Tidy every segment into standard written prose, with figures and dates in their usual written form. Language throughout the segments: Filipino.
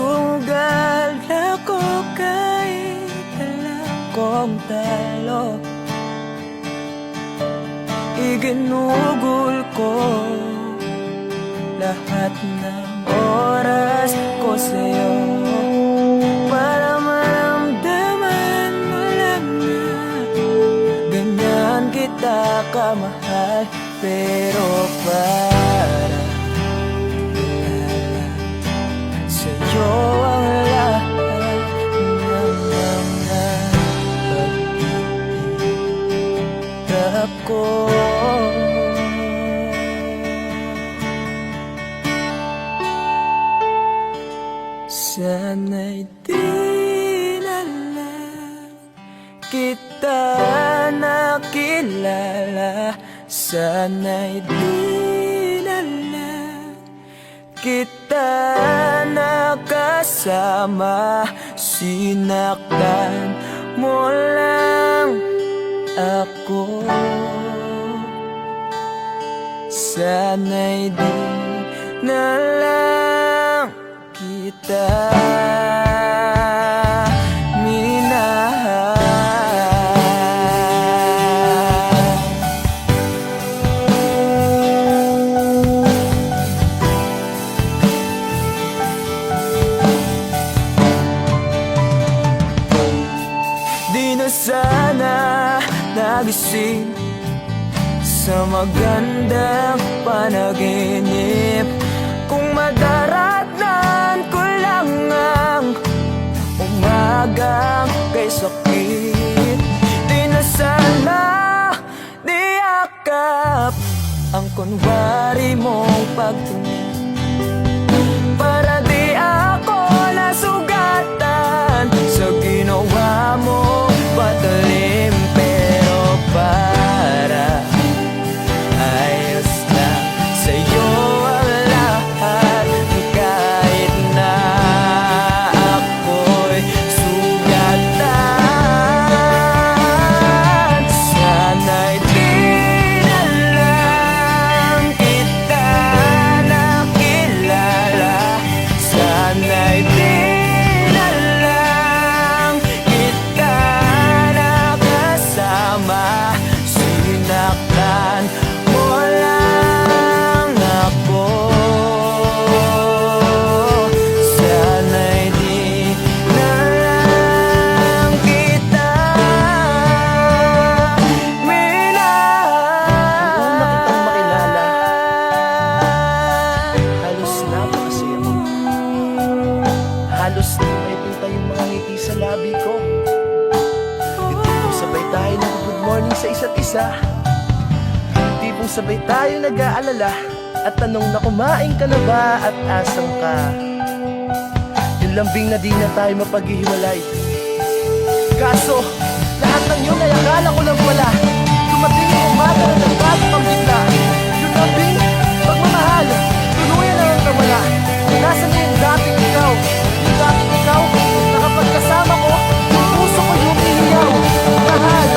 sugal ako kahit alam kong talo. Iginugol ko lahat ng oras ko sa'yo para maramdaman mo lang na ganyan kita kamahal. Pero para ilala sa'yo ang lahat ng mga pag-iirap ko. Sana'y di na lang kita nakilala. Sana'y di na lang kita nakasama. Sinaktan mo lang ako. Sana'y di na lang kita minahal. Di na sana nagising sa magandang panaginip kung madaratnan ko lang ang umagang kay sakit. Di na sana niyakap ang kunwari mong pagtingin para di ako nasugatan sa ginawa mo patalim. Pero para ayos lang sa'yo ang lahat kahit na ako'y sugatan. Sana'y di na lang kita nakilala. Sana'y di na lang kita nakasama. Sinaktan mo lang ako. Sana'y di na lang kita minahal. Noong nakitang makilala, halos napakasaya mo. Halos di may pinta yung mga ngiti sa labi ko. Yung tipong sabay tayo nag-good morning sa isa't isa. Yung tipong sabay tayo nag-aalala at tanong na kumain ka na ba at asan ka. Yung lambing na di na tayo mapaghihiwalay. Kaso, lahat ng yun ay akala ko lang pala. Dumating yung umaga na nagbago kang bigla. Yung lambing, pagmamahal, tuluyan na lang nawala. Nasaan na yung dating ikaw? Yung dating ikaw, na kapag kasama ko, yung puso ko yung ihiyaw. Mahal,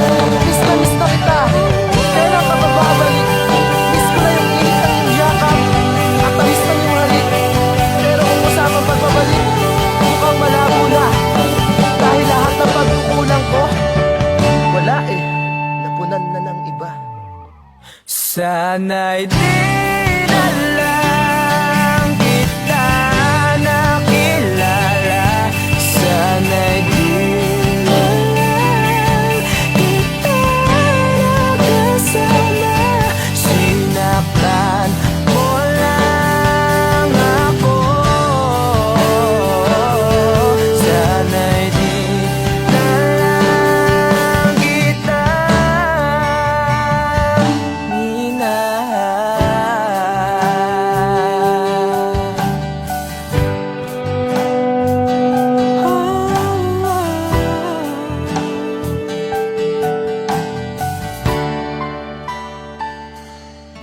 miss na kita. Kailan ka babalik? Miss ko na yung init at yung yakap. At tamis na yung halik. Pero kung usapang pagbabalik, mukhang malabo na. Dahil lahat ng pagkukulang ko, wala eh, napunan na ng iba. Sana'y di na lang kita nakilala. Sana'y di na lang kita nakasama. Sinaktan mo lang ako. Sana'y di na lang kita minahal.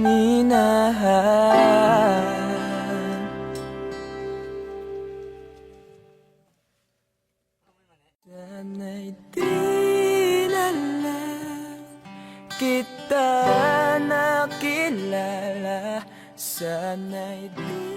Minahal. Sana'y di na lang kita nakilala. Sana'y di